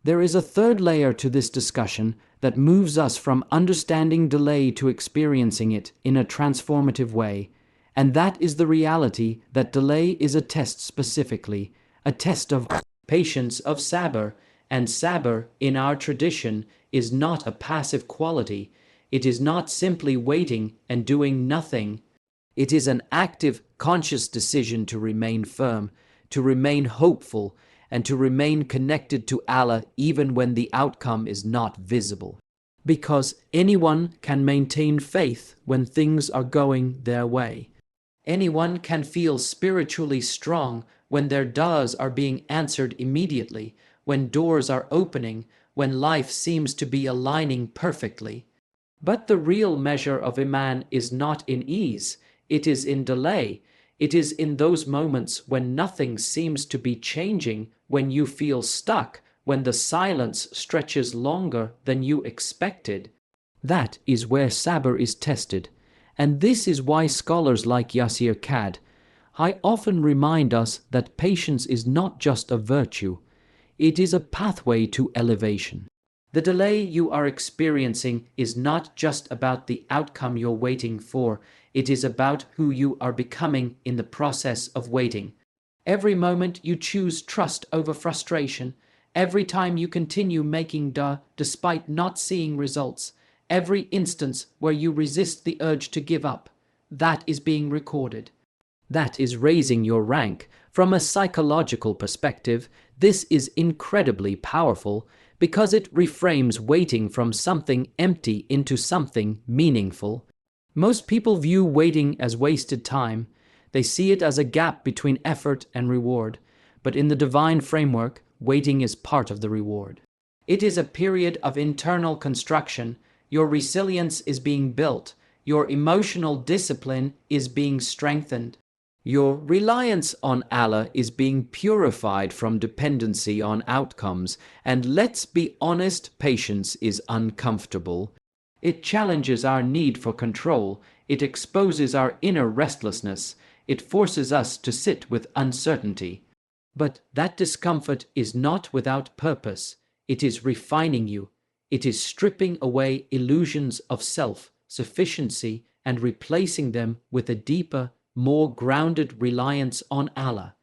There is a third layer to this discussion that moves us from understanding delay to experiencing it in a transformative way, and that is the reality that delay is a test specifically, a test of patience, of Sabr, and Sabr in our tradition is not a passive quality. It is not simply waiting and doing nothing. It is an active, conscious decision to remain firm, to remain hopeful, and to remain connected to Allah even when the outcome is not visible. Because anyone can maintain faith when things are going their way. Anyone can feel spiritually strong when their du'as are being answered immediately, when doors are opening, when life seems to be aligning perfectly. But the real measure of Iman is not in ease, it is in delay. It is in those moments when nothing seems to be changing, when you feel stuck, when the silence stretches longer than you expected. That is where Sabr is tested. And this is why scholars like Yasir often remind us that patience is not just a virtue, it is a pathway to elevation. The delay you are experiencing is not just about the outcome you're waiting for, it is about who you are becoming in the process of waiting. Every moment you choose trust over frustration, every time you continue making dua despite not seeing results, every instance where you resist the urge to give up, that is being recorded. That is raising your rank. From a psychological perspective, this is incredibly powerful because it reframes waiting from something empty into something meaningful. Most people view waiting as wasted time. They see it as a gap between effort and reward. But in the divine framework, waiting is part of the reward. It is a period of internal construction. Your resilience is being built. Your emotional discipline is being strengthened. Your reliance on Allah is being purified from dependency on outcomes. And let's be honest, patience is uncomfortable. It challenges our need for control. It exposes our inner restlessness. It forces us to sit with uncertainty. But that discomfort is not without purpose. It is refining you. It is stripping away illusions of self-sufficiency and replacing them with a deeper, more grounded reliance on Allah.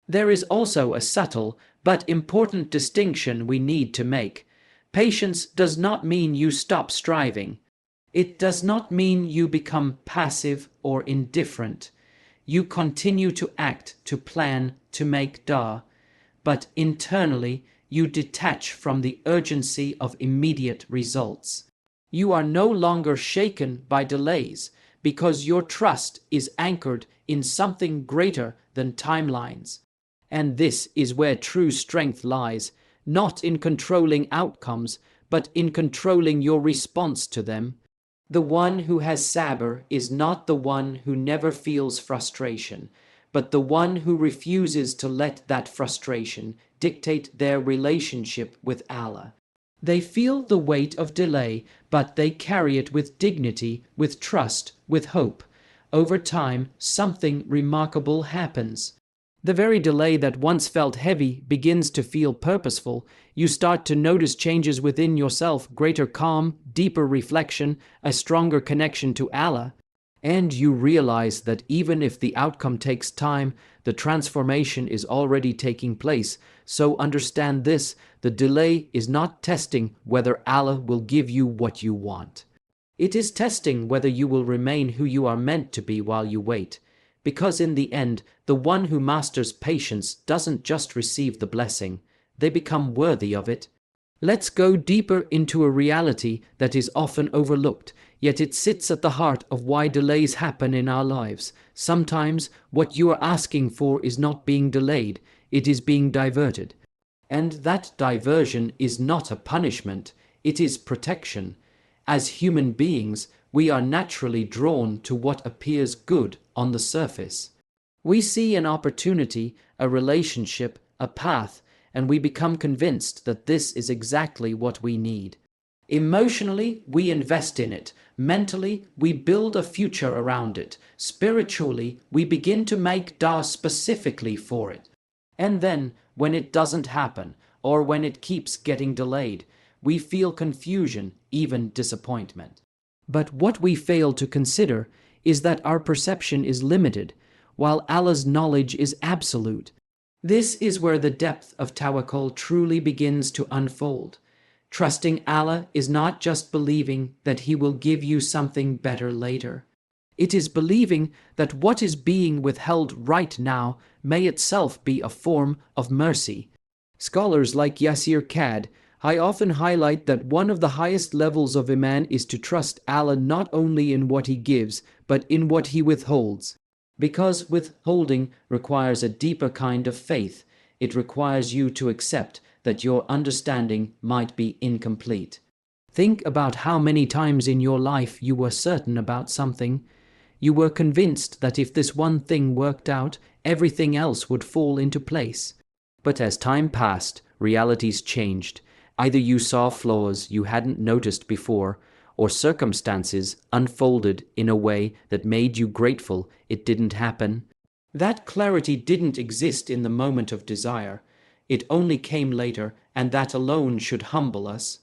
There is also a subtle but important distinction we need to make. Patience does not mean you stop striving. It does not mean you become passive or indifferent. You continue to act, to plan, to make dua, but internally you detach from the urgency of immediate results. You are no longer shaken by delays because your trust is anchored in something greater than timelines. And this is where true strength lies, not in controlling outcomes, but in controlling your response to them. The one who has Sabr is not the one who never feels frustration, but the one who refuses to let that frustration dictate their relationship with Allah. They feel the weight of delay, but they carry it with dignity, with trust, with hope. Over time, something remarkable happens. The very delay that once felt heavy begins to feel purposeful. You start to notice changes within yourself, greater calm, deeper reflection, a stronger connection to Allah. And you realize that even if the outcome takes time, the transformation is already taking place. So understand this, the delay is not testing whether Allah will give you what you want. It is testing whether you will remain who you are meant to be while you wait. Because in the end, the one who masters patience doesn't just receive the blessing, they become worthy of it. Let's go deeper into a reality that is often overlooked, yet it sits at the heart of why delays happen in our lives. Sometimes what you are asking for is not being delayed, it is being diverted. And that diversion is not a punishment, it is protection. As human beings, we are naturally drawn to what appears good on the surface. We see an opportunity, a relationship, a path, and we become convinced that this is exactly what we need. Emotionally, we invest in it. Mentally, we build a future around it. Spiritually, we begin to make dua specifically for it. And then, when it doesn't happen, or when it keeps getting delayed, we feel confusion, even disappointment. But what we fail to consider is that our perception is limited, while Allah's knowledge is absolute. This is where the depth of Tawakkul truly begins to unfold. Trusting Allah is not just believing that He will give you something better later. It is believing that what is being withheld right now may itself be a form of mercy. Scholars like Yasir I often highlight that one of the highest levels of Iman is to trust Allah not only in what He gives, but in what He withholds. Because withholding requires a deeper kind of faith, it requires you to accept that your understanding might be incomplete. Think about how many times in your life you were certain about something. You were convinced that if this one thing worked out, everything else would fall into place. But as time passed, realities changed. Either you saw flaws you hadn't noticed before, or circumstances unfolded in a way that made you grateful it didn't happen. That clarity didn't exist in the moment of desire. It only came later, and that alone should humble us.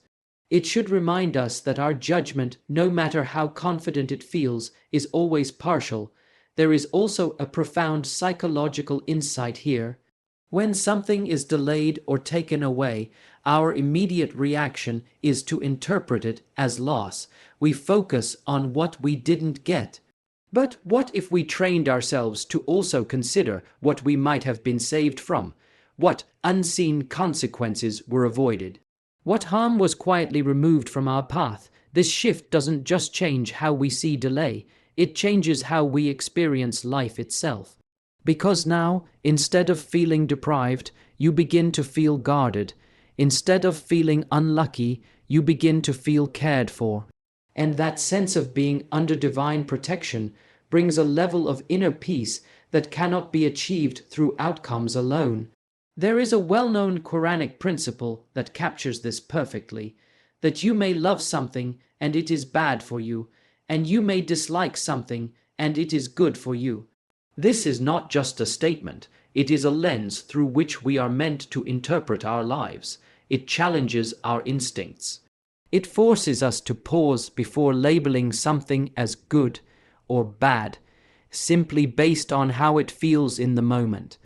It should remind us that our judgment, no matter how confident it feels, is always partial. There is also a profound psychological insight here. When something is delayed or taken away, our immediate reaction is to interpret it as loss. We focus on what we didn't get. But what if we trained ourselves to also consider what we might have been saved from? What unseen consequences were avoided? What harm was quietly removed from our path? This shift doesn't just change how we see delay, it changes how we experience life itself. Because now, instead of feeling deprived, you begin to feel guarded. Instead of feeling unlucky, you begin to feel cared for. And that sense of being under divine protection brings a level of inner peace that cannot be achieved through outcomes alone. There is a well-known Quranic principle that captures this perfectly, that you may love something and it is bad for you, and you may dislike something and it is good for you. This is not just a statement, it is a lens through which we are meant to interpret our lives. It challenges our instincts. It forces us to pause before labeling something as good or bad, simply based on how it feels in the moment.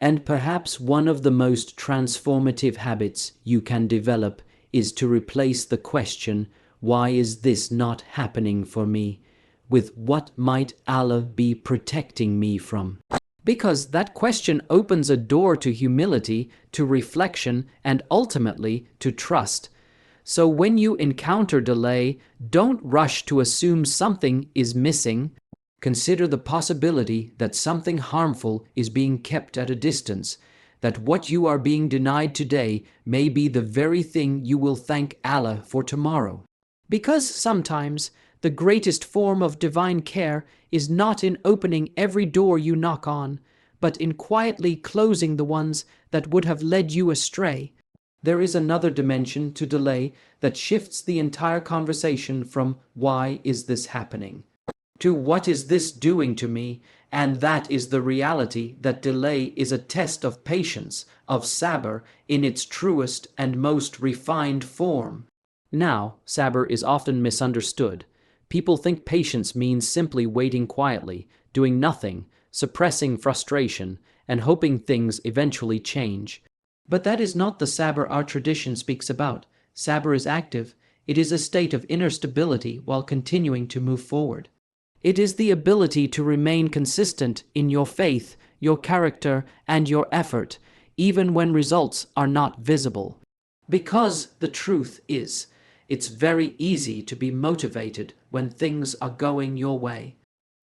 And perhaps one of the most transformative habits you can develop is to replace the question, "Why is this not happening for me?" with "What might Allah be protecting me from?" Because that question opens a door to humility, to reflection, and ultimately to trust. So when you encounter delay, don't rush to assume something is missing. Consider the possibility that something harmful is being kept at a distance, that what you are being denied today may be the very thing you will thank Allah for tomorrow. Because sometimes the greatest form of divine care is not in opening every door you knock on, but in quietly closing the ones that would have led you astray. There is another dimension to delay that shifts the entire conversation from "Why is this happening?" to "What is this doing to me?" And that is the reality that delay is a test of patience, of Sabr in its truest and most refined form. Now, Sabr is often misunderstood. People think patience means simply waiting quietly, doing nothing, suppressing frustration, and hoping things eventually change. But that is not the Sabr our tradition speaks about. Sabr is active. It is a state of inner stability while continuing to move forward. It is the ability to remain consistent in your faith, your character, and your effort, even when results are not visible. Because the truth is, it's very easy to be motivated when things are going your way.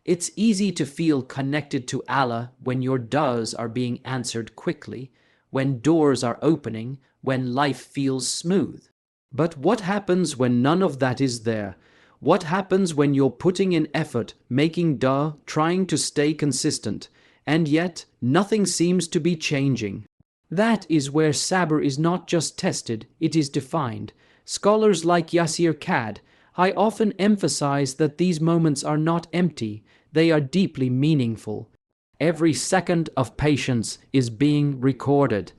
It's easy to feel connected to Allah when your du'as are being answered quickly, when doors are opening, when life feels smooth. But what happens when none of that is there? What happens when you're putting in effort, making du'a, trying to stay consistent, and yet nothing seems to be changing? That is where Sabr is not just tested, it is defined. Scholars like Yasir I often emphasize that these moments are not empty, they are deeply meaningful. Every second of patience is being recorded.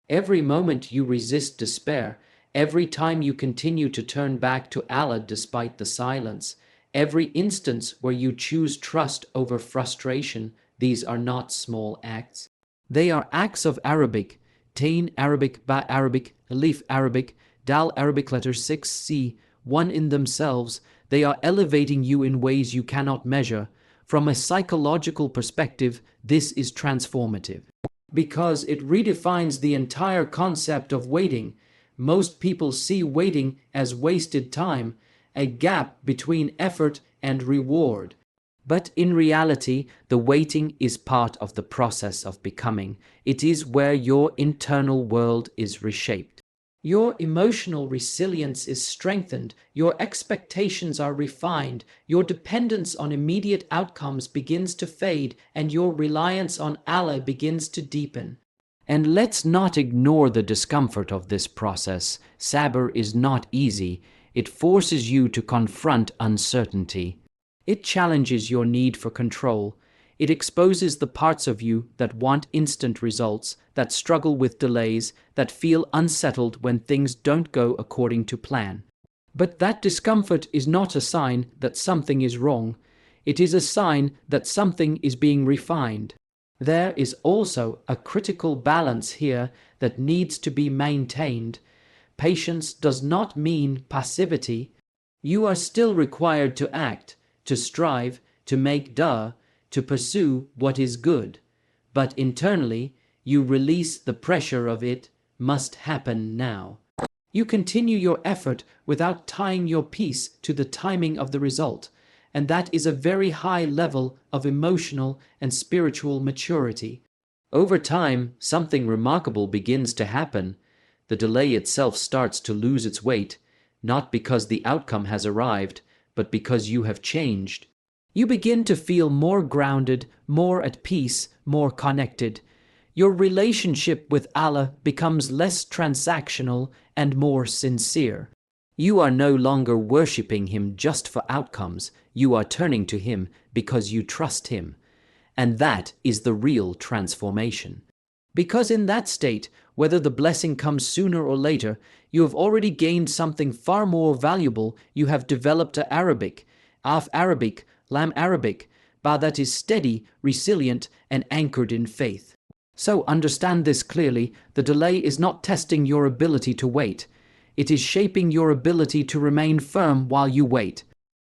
Every moment you resist despair, every time you continue to turn back to Allah despite the silence, every instance where you choose trust over frustration, these are not small acts. They are acts of Arabic, Tain Arabic, Ba Arabic, Alif Arabic, Dal Arabic letter 6c, one in themselves. They are elevating you in ways you cannot measure. From a psychological perspective, this is transformative, because it redefines the entire concept of waiting. Most people see waiting as wasted time, a gap between effort and reward. But in reality, the waiting is part of the process of becoming. It is where your internal world is reshaped. Your emotional resilience is strengthened, your expectations are refined, your dependence on immediate outcomes begins to fade, and your reliance on Allah begins to deepen. And let's not ignore the discomfort of this process. Sabr is not easy. It forces you to confront uncertainty. It challenges your need for control. It exposes the parts of you that want instant results, that struggle with delays, that feel unsettled when things don't go according to plan. But that discomfort is not a sign that something is wrong. It is a sign that something is being refined. There is also a critical balance here that needs to be maintained. Patience does not mean passivity. You are still required to act, to strive, to make dua, to pursue what is good. But internally, you release the pressure of it must happen now. You continue your effort without tying your peace to the timing of the result, and that is a very high level of emotional and spiritual maturity. Over time, something remarkable begins to happen. The delay itself starts to lose its weight, not because the outcome has arrived, but because you have changed. You begin to feel more grounded, more at peace, more connected. Your relationship with Allah becomes less transactional and more sincere. You are no longer worshipping Him just for outcomes. You are turning to Him because you trust Him. And that is the real transformation. Because in that state, whether the blessing comes sooner or later, you have already gained something far more valuable. You have developed a Arabic, Af Arabic, Lam Arabic, Ba that is steady, resilient, and anchored in faith. So understand this clearly: the delay is not testing your ability to wait. It is shaping your ability to remain firm while you wait.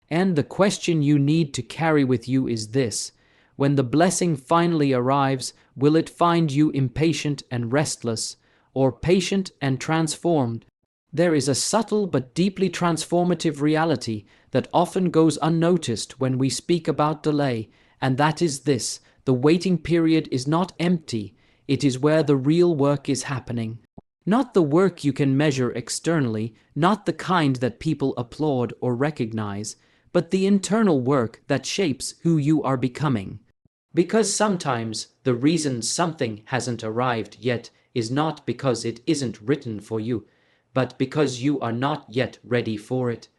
And the question you need to carry with you is this: when the blessing finally arrives, will it find you impatient and restless, or patient and transformed? There is a subtle but deeply transformative reality that often goes unnoticed when we speak about delay, and that is this: the waiting period is not empty. It is where the real work is happening. Not the work you can measure externally, not the kind that people applaud or recognize, but the internal work that shapes who you are becoming. Because sometimes the reason something hasn't arrived yet is not because it isn't written for you, but because you are not yet ready for it.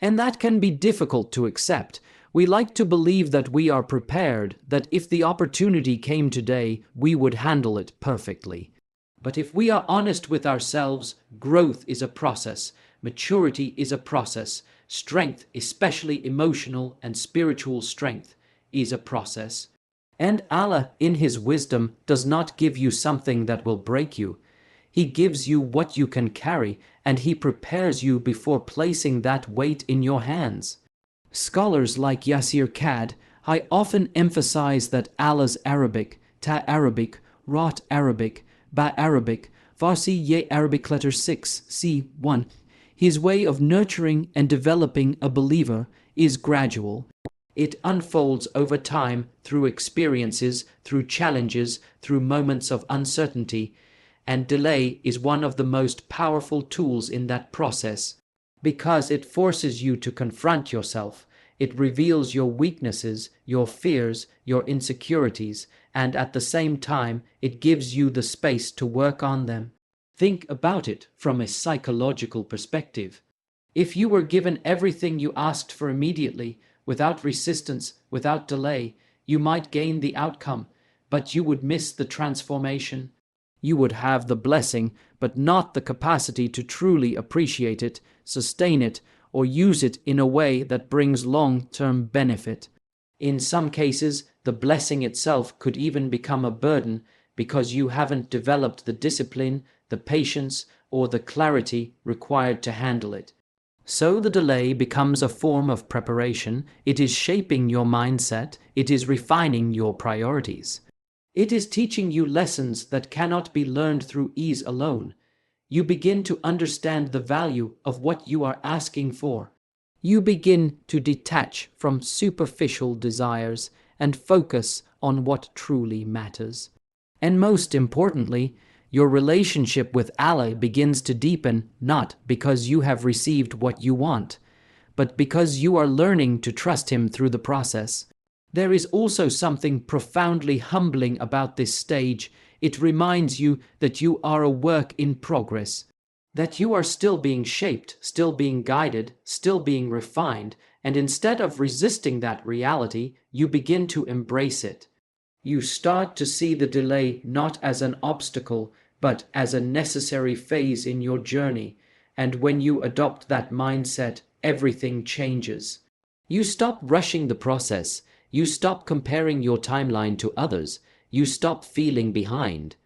And that can be difficult to accept. We like to believe that we are prepared, that if the opportunity came today, we would handle it perfectly. But if we are honest with ourselves, growth is a process, maturity is a process, strength, especially emotional and spiritual strength, is a process. And Allah, in His wisdom, does not give you something that will break you. He gives you what you can carry, and He prepares you before placing that weight in your hands. Scholars like Yasir I often emphasize that Allah's Arabic, Ta Arabic, Rot Arabic, Ba Arabic, Farsi Ye Arabic letter 6, C1, His way of nurturing and developing a believer is gradual. It unfolds over time through experiences, through challenges, through moments of uncertainty, and delay is one of the most powerful tools in that process, because it forces you to confront yourself. It reveals your weaknesses, your fears, your insecurities, and at the same time, it gives you the space to work on them. Think about it from a psychological perspective. If you were given everything you asked for immediately, without resistance, without delay, you might gain the outcome, but you would miss the transformation. You would have the blessing, but not the capacity to truly appreciate it, sustain it, or use it in a way that brings long-term benefit. In some cases, the blessing itself could even become a burden because you haven't developed the discipline, the patience, or the clarity required to handle it. So the delay becomes a form of preparation. It is shaping your mindset. It is refining your priorities. It is teaching you lessons that cannot be learned through ease alone. You begin to understand the value of what you are asking for. You begin to detach from superficial desires and focus on what truly matters. And most importantly, your relationship with Allah begins to deepen not because you have received what you want, but because you are learning to trust Him through the process. There is also something profoundly humbling about this stage. It reminds you that you are a work in progress, that you are still being shaped, still being guided, still being refined, and instead of resisting that reality, you begin to embrace it. You start to see the delay not as an obstacle, but as a necessary phase in your journey, and when you adopt that mindset, everything changes. You stop rushing the process. You stop comparing your timeline to others. You stop feeling behind.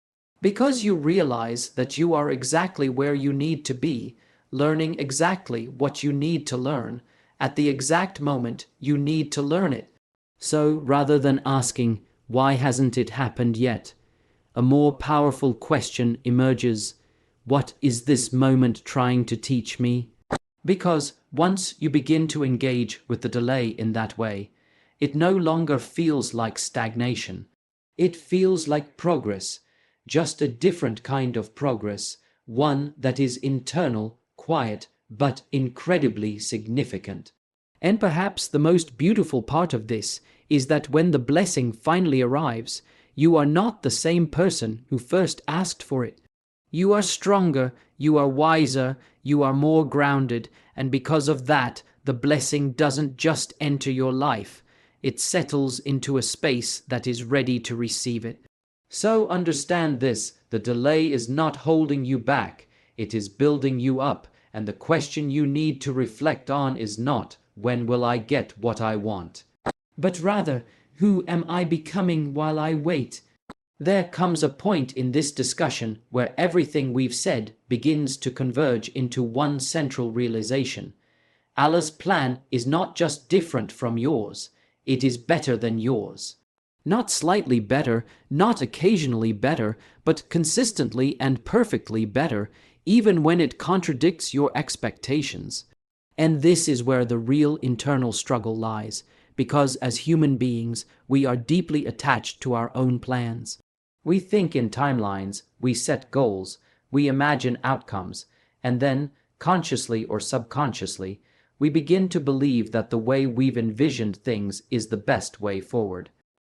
Because you realize that you are exactly where you need to be, learning exactly what you need to learn, at the exact moment you need to learn it. So, rather than asking, "Why hasn't it happened yet?" a more powerful question emerges: what is this moment trying to teach me? Because once you begin to engage with the delay in that way, it no longer feels like stagnation. It feels like progress, just a different kind of progress, one that is internal, quiet, but incredibly significant. And perhaps the most beautiful part of this is that when the blessing finally arrives, you are not the same person who first asked for it. You are stronger, you are wiser, you are more grounded, and because of that, the blessing doesn't just enter your life. It settles into a space that is ready to receive it. So understand this: the delay is not holding you back, it is building you up, and the question you need to reflect on is not, "When will I get what I want?" but rather, "Who am I becoming while I wait?" There comes a point in this discussion where everything we've said begins to converge into one central realization. Allah's plan is not just different from yours, it is better than yours. Not slightly better, not occasionally better, but consistently and perfectly better, even when it contradicts your expectations. And this is where the real internal struggle lies, because as human beings, we are deeply attached to our own plans. We think in timelines, we set goals, we imagine outcomes, and then, consciously or subconsciously, we begin to believe that the way we've envisioned things is the best way forward.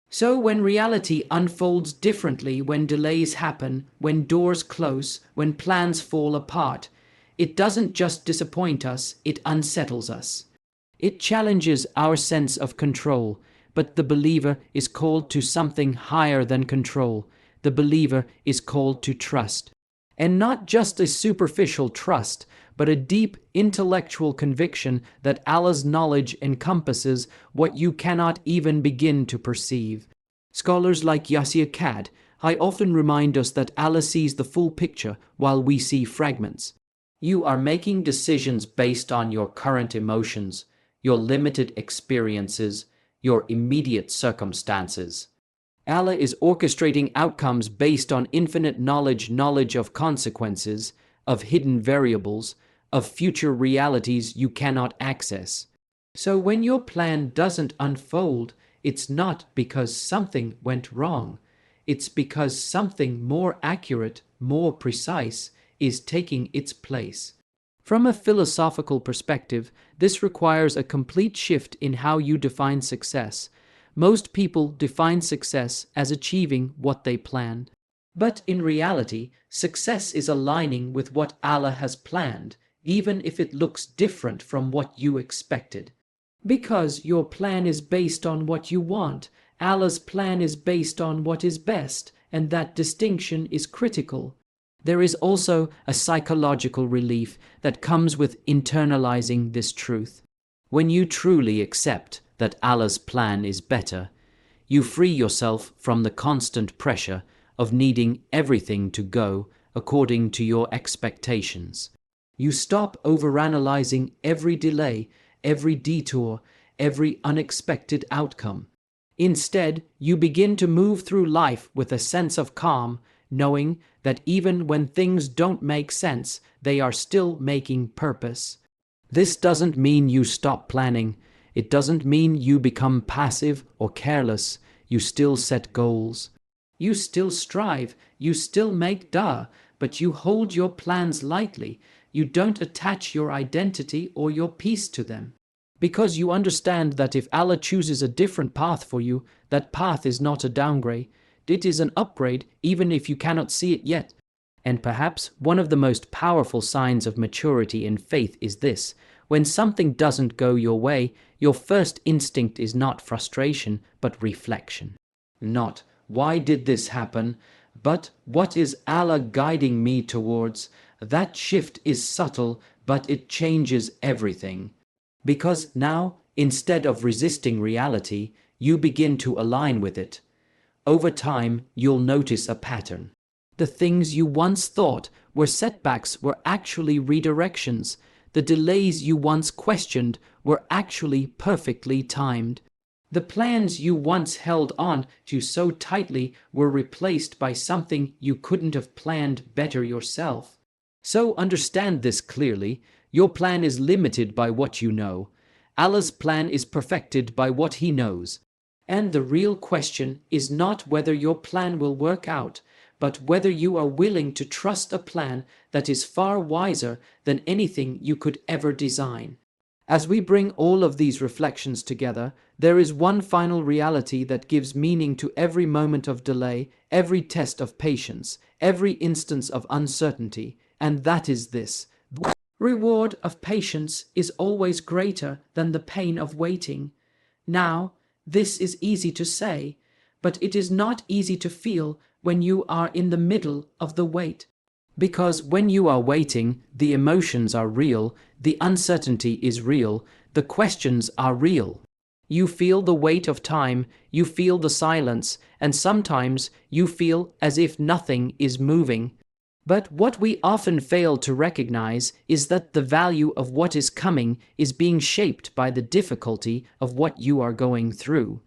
So when reality unfolds differently, when delays happen, when doors close, when plans fall apart, it doesn't just disappoint us, it unsettles us. It challenges our sense of control, but the believer is called to something higher than control. The believer is called to trust. And not just a superficial trust, but a deep intellectual conviction that Allah's knowledge encompasses what you cannot even begin to perceive. Scholars like Yasir often remind us that Allah sees the full picture while we see fragments. You are making decisions based on your current emotions, your limited experiences, your immediate circumstances. Allah is orchestrating outcomes based on infinite knowledge of consequences, of hidden variables, of future realities you cannot access. So when your plan doesn't unfold, it's not because something went wrong. It's because something more accurate, more precise, is taking its place. From a philosophical perspective, this requires a complete shift in how you define success. Most people define success as achieving what they planned. But in reality, success is aligning with what Allah has planned, even if it looks different from what you expected. Because your plan is based on what you want, Allah's plan is based on what is best, and that distinction is critical. There is also a psychological relief that comes with internalizing this truth. When you truly accept that Allah's plan is better, you free yourself from the constant pressure of needing everything to go according to your expectations. You stop overanalyzing every delay, every detour, every unexpected outcome. Instead, you begin to move through life with a sense of calm, knowing that even when things don't make sense, they are still making purpose. This doesn't mean you stop planning. It doesn't mean you become passive or careless. You still set goals. You still strive. You still make dua, but you hold your plans lightly. You don't attach your identity or your peace to them. Because you understand that if Allah chooses a different path for you, that path is not a downgrade. It is an upgrade, even if you cannot see it yet. And perhaps one of the most powerful signs of maturity in faith is this: when something doesn't go your way, your first instinct is not frustration, but reflection. Not, why did this happen? But, what is Allah guiding me towards? That shift is subtle, but it changes everything. Because now, instead of resisting reality, you begin to align with it. Over time, you'll notice a pattern. The things you once thought were setbacks were actually redirections. The delays you once questioned were actually perfectly timed. The plans you once held on to so tightly were replaced by something you couldn't have planned better yourself. So understand this clearly. Your plan is limited by what you know. Allah's plan is perfected by what He knows. And the real question is not whether your plan will work out, but whether you are willing to trust a plan that is far wiser than anything you could ever design. As we bring all of these reflections together, there is one final reality that gives meaning to every moment of delay, every test of patience, every instance of uncertainty, and that is this: the reward of patience is always greater than the pain of waiting. Now, this is easy to say, but it is not easy to feel when you are in the middle of the wait. Because when you are waiting, the emotions are real, the uncertainty is real, the questions are real. You feel the weight of time, you feel the silence, and sometimes you feel as if nothing is moving. But what we often fail to recognize is that the value of what is coming is being shaped by the difficulty of what you are going through.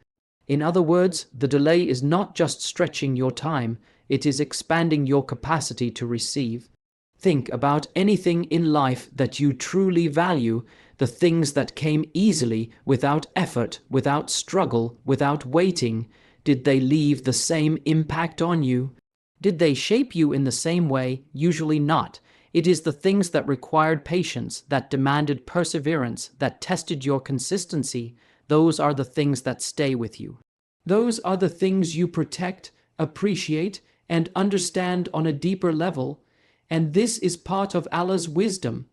In other words, the delay is not just stretching your time, it is expanding your capacity to receive. Think about anything in life that you truly value, the things that came easily, without effort, without struggle, without waiting. Did they leave the same impact on you? Did they shape you in the same way? Usually not. It is the things that required patience, that demanded perseverance, that tested your consistency. Those are the things that stay with you. Those are the things you protect, appreciate, and understand on a deeper level. And this is part of Allah's wisdom.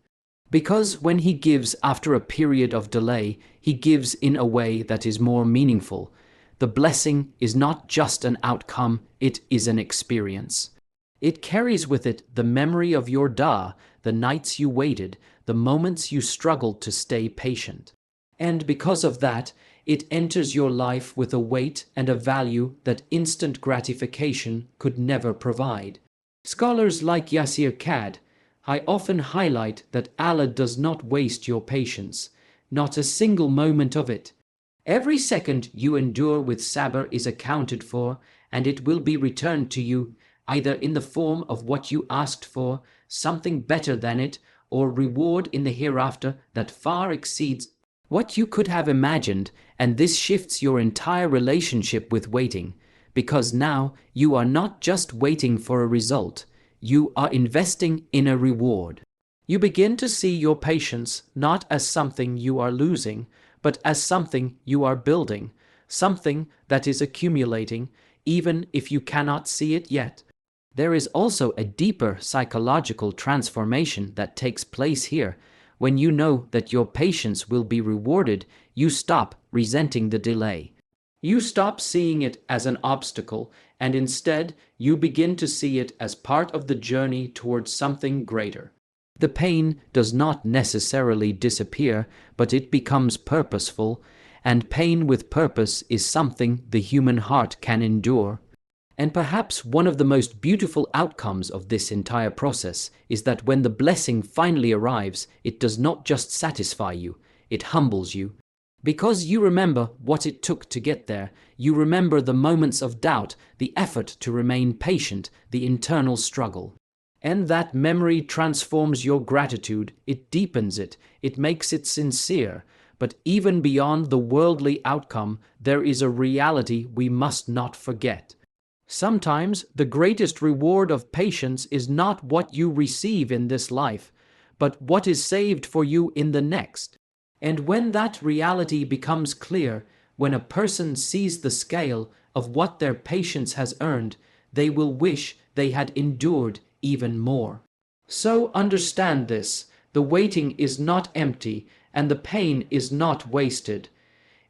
Because when He gives after a period of delay, He gives in a way that is more meaningful. The blessing is not just an outcome, it is an experience. It carries with it the memory of your dua, the nights you waited, the moments you struggled to stay patient. And because of that, it enters your life with a weight and a value that instant gratification could never provide. Scholars like Yasir I often highlight that Allah does not waste your patience, not a single moment of it. Every second you endure with Sabr is accounted for, and it will be returned to you, either in the form of what you asked for, something better than it, or reward in the hereafter that far exceeds what you could have imagined, and this shifts your entire relationship with waiting, because now you are not just waiting for a result, you are investing in a reward. You begin to see your patience not as something you are losing, but as something you are building, something that is accumulating, even if you cannot see it yet. There is also a deeper psychological transformation that takes place here. When you know that your patience will be rewarded, you stop resenting the delay. You stop seeing it as an obstacle, and instead you begin to see it as part of the journey towards something greater. The pain does not necessarily disappear, but it becomes purposeful, and pain with purpose is something the human heart can endure. And perhaps one of the most beautiful outcomes of this entire process is that when the blessing finally arrives, it does not just satisfy you, it humbles you. Because you remember what it took to get there, you remember the moments of doubt, the effort to remain patient, the internal struggle. And that memory transforms your gratitude, it deepens it, it makes it sincere. But even beyond the worldly outcome, there is a reality we must not forget. Sometimes the greatest reward of patience is not what you receive in this life, but what is saved for you in the next. And when that reality becomes clear, when a person sees the scale of what their patience has earned, they will wish they had endured even more. So understand this, the waiting is not empty and the pain is not wasted.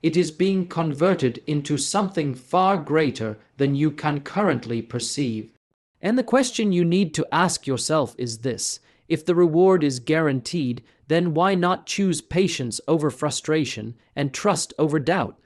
It is being converted into something far greater than you can currently perceive. And the question you need to ask yourself is this: if the reward is guaranteed, then why not choose patience over frustration and trust over doubt?